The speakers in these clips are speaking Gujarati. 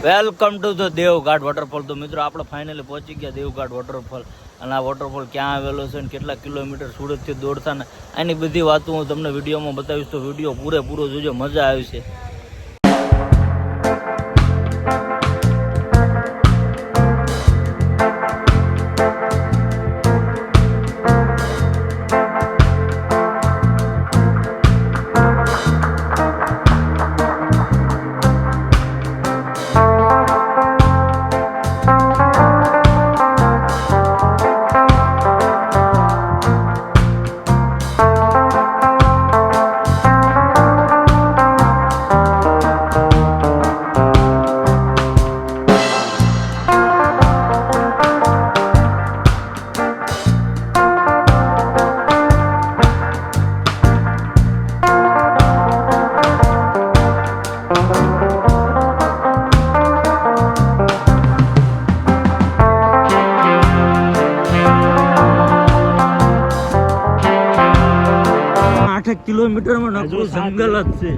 વેલકમ ટુ ધ દેવઘાટ વોટરફોલ. તો મિત્રો આપણે ફાઇનલી પહોંચી ગયા દેવઘાટ વોટરફોલ. અને આ વોટરફોલ ક્યાં આવેલો છે અને કેટલા કિલોમીટર સુરતથી દોડતા ને એની બધી વાતો હું તમને વિડીયોમાં બતાવીશ. તો વિડીયો પૂરેપૂરો જોજો, મજા આવશે. કિલોમીટરમાં નકરું જંગલ જ છે.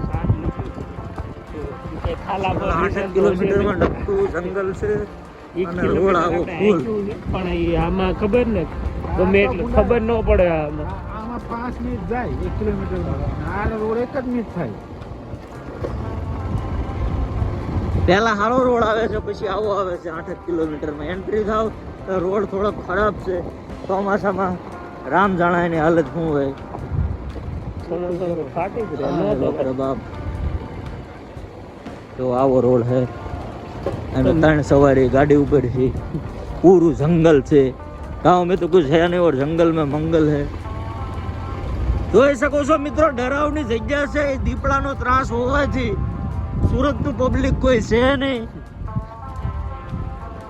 8 કિલોમીટરમાં નકરું જંગલ છે. રોડ આવો ફૂલ પણ આમાં ખબર ને ગમે એટલે ખબર ન પડે. આમાં 5 મિનિટ જાય 1 કિલોમીટરમાં. આ રોડ 1 જ મિનિટ થાય. પહેલા સારો રોડ આવે છે, પછી આવો આવે છે. 8 કિલોમીટરમાં એન્ટ્રી થાવ તો રોડ થોડો ખરાબ છે. ચોમાસામાં રામ જાણે એની હાલત શું હોય. તો આવો રોડ है અને 3 સવારી ગાડી ઉપર છે. પૂરું જંગલ છે. गांव में तो कुछ है नहीं और जंगल में मंगल है. જોઈ શકો છો મિત્રો, ડરાવની જગ્યા છે. દીપડાનો ત્રાસ હોવાથી સુરતનું પબ્લિક કોઈ છે નહીં.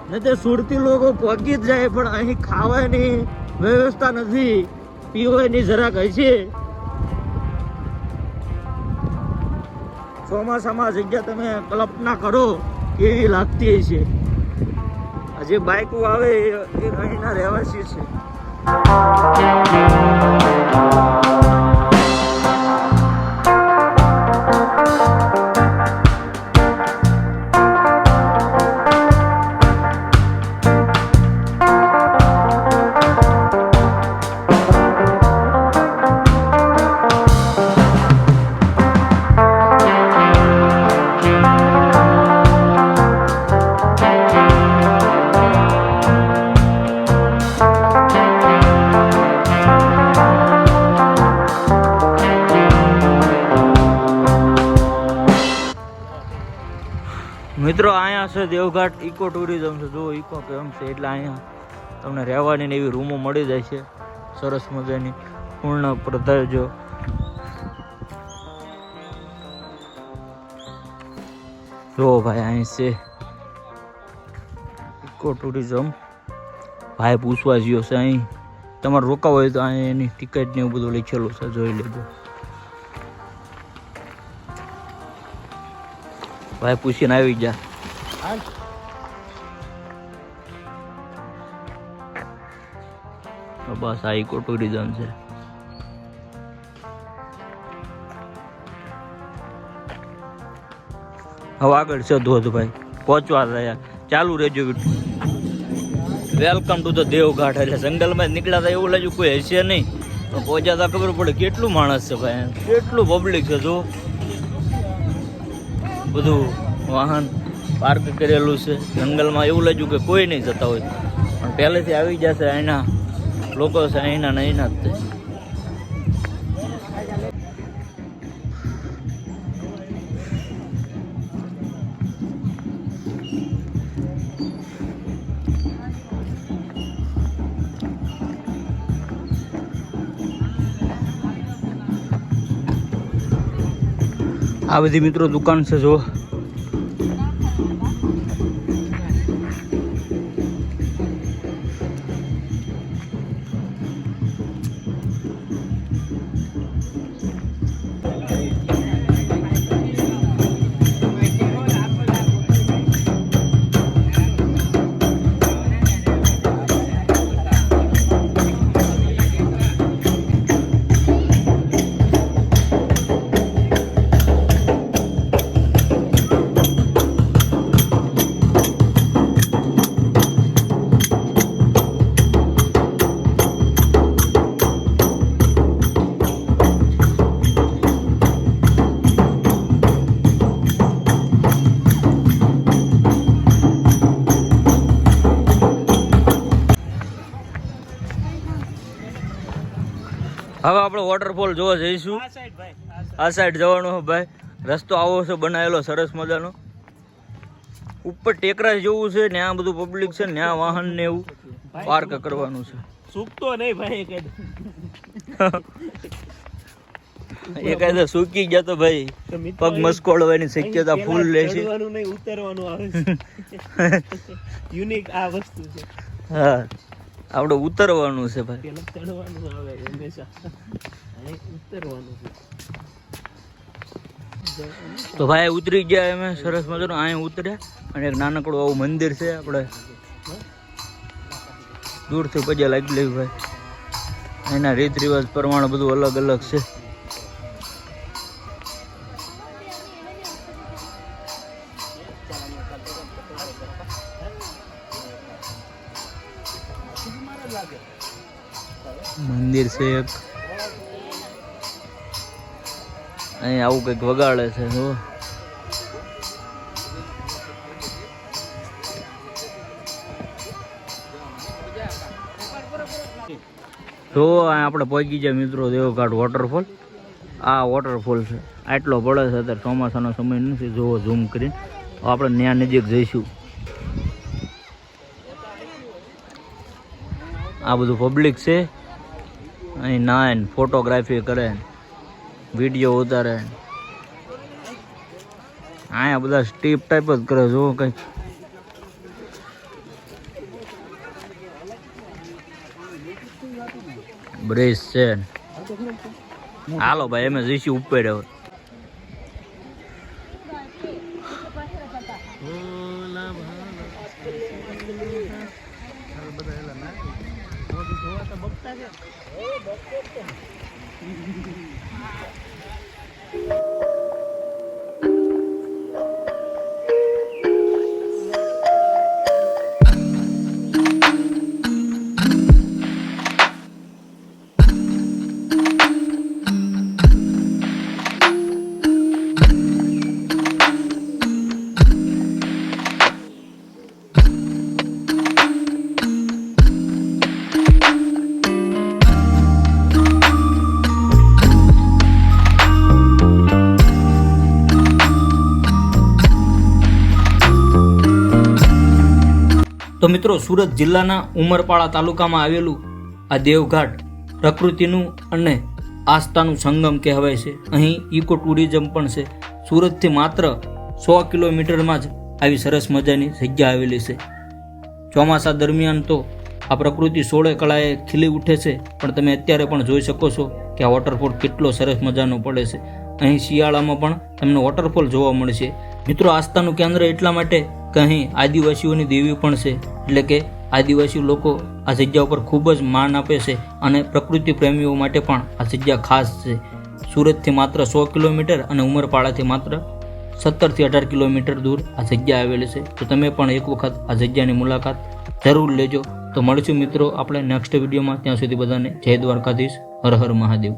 ને તે સુરતી લોકો પહોંચી જ જાય, પણ અહીં ખાવાની વ્યવસ્થા નથી, પીવાની જરાક હશે. ચોમાસામાં જગ્યા તમે કલ્પના કરો કેવી લાગતી છે. જે બાઇકો આવે એ અહીંના રહેવાસી છે. મિત્રો અહીંયા છે દેવઘાટ ઇકો ટુરિઝમ છે. જો ઇકો કેમ છે એટલે અહીંયા તમને રહેવાની ને એવી રૂમો મળી જાય છે સરસ મજાની. પૂર્ણ પધારજો. જો ભાઈ અહીં છે ઇકો ટુરિઝમ. ભાઈ પૂછવા જ્યો છે અહીં તમારે રોકાવ હોય તો અહીં એની ટિકિટ ને એવું બધું લખેલું છે, જોઈ લેજો. ભાઈ પૂછીને આવી જા. બસ આ ઇકો ટુરિઝમ છે. હવે આગળ છે ધોધ. ભાઈ પહોંચવા રહ્યા, ચાલુ રહેજો. વેલકમ ટુ ધ દેવઘાટ. એટલે જંગલમાં નીકળ્યા હતા એવું લાગ્યું કોઈ હશે નહીં, પણ પહોંચ્યા હતા ખબર પડે કેટલું માણસ છે ભાઈ, કેટલું પબ્લિક છે. જો બધું વાહન પાર્ક કરેલું છે જંગલમાં. એવું લાગ્યું કે કોઈ નહીં જતા હોય, પણ પહેલેથી આવી જશે. અહીંના લોકો છે, અહીંના ને અહીંના જ છે. આ બધી મિત્રો દુકાન છે. જો હવે આપણે વોટરફોલ જોવા જઈશું. આ સાઈડ ભાઈ આ સાઈડ જવાનું છે ભાઈ. રસ્તો આવો છે બનાવેલો સરસ મજાનો. ઉપર ટેકરા જેવું છે ને આ બધું પબ્લિક છે ને આ વાહન ને એવું પાર્ક કરવાનું છે. સૂકતો નહીં ભાઈ કે એ કાયદો સૂકી ગયા તો ભાઈ પગ મસ્કોળવાની શક્યતા ફૂલ રહેશે. ચડવાનું નહીં ઉતરવાનું આવે છે. યુનિક આ વસ્તુ છે. હા આપણે ઉતરવાનું છે ભાઈ. પેલા ચડવાનું આવે હંમેશા અહીં ઉતરવાનું છે. તો ભાઈ ઉતરી ગયા અમે સરસ મજાનું. અહીં ઉતર્યા અને એક નાનકડું આવું મંદિર છે. આપણે દૂરથી પગે લાગી લેવું ભાઈ. એના રીત રિવાજ પ્રમાણે બધું અલગ અલગ છે. મંદિર છે એક. અહીં આવું કંઈક વગાડે છે. તો આપણે પહોંચી ગયા મિત્રો દેવઘાટ વોટરફોલ. આ વોટરફોલ છે. આટલો પડે છે અત્યારે ચોમાસાનો સમય નથી. જોવો ઝૂમ કરીને આપણે ત્યાં નજીક જઈશું. આ બધું પબ્લિક છે. અહીં નાય ફોટોગ્રાફી કરે, વિડીયો ઉતારે. અહીંયા બધા સ્ટીપ ટાઈપ જ કરે. જો કંઈક બ્રિજ છે. હાલો ભાઈ અમે જઈશું ઉપર. હવે તો મિત્રો સુરત જિલ્લાના ઉમરપાડા તાલુકામાં આવેલું આ દેવઘાટ પ્રકૃતિનું અને આસ્થાનું સંગમ કહેવાય છે. અહીં ઇકો ટુરિઝમ પણ છે. સુરતથી માત્ર 100 કિલોમીટરમાં જ આવી સરસ મજાની જગ્યા આવેલી છે. ચોમાસા દરમિયાન તો આ પ્રકૃતિ 16 કળાએ ખીલી ઉઠે છે. પણ તમે અત્યારે પણ જોઈ શકો છો કે આ વોટરફોલ કેટલો સરસ મજાનો પડે છે. અહીં શિયાળામાં પણ તમને વોટરફોલ જોવા મળશે. મિત્રો આસ્થાનું કેન્દ્ર એટલા માટે કે અહીં આદિવાસીઓની દેવી પણ છે. એટલે કે આદિવાસી લોકો આ જગ્યા ઉપર ખૂબ જ માન આપે છે અને પ્રકૃતિ પ્રેમીઓ માટે પણ આ જગ્યા ખાસ છે. સુરતથી માત્ર 100 કિલોમીટર અને ઉમરપાડાથી માત્ર 17 થી 18 કિલોમીટર દૂર આ જગ્યા આવેલી છે. તો તમે પણ એક વખત આ જગ્યાની મુલાકાત જરૂર લેજો. તો મળીશું મિત્રો આપણે નેક્સ્ટ વિડીયોમાં. ત્યાં સુધી બધાને જય દ્વારકાધીશ. હર હર મહાદેવ.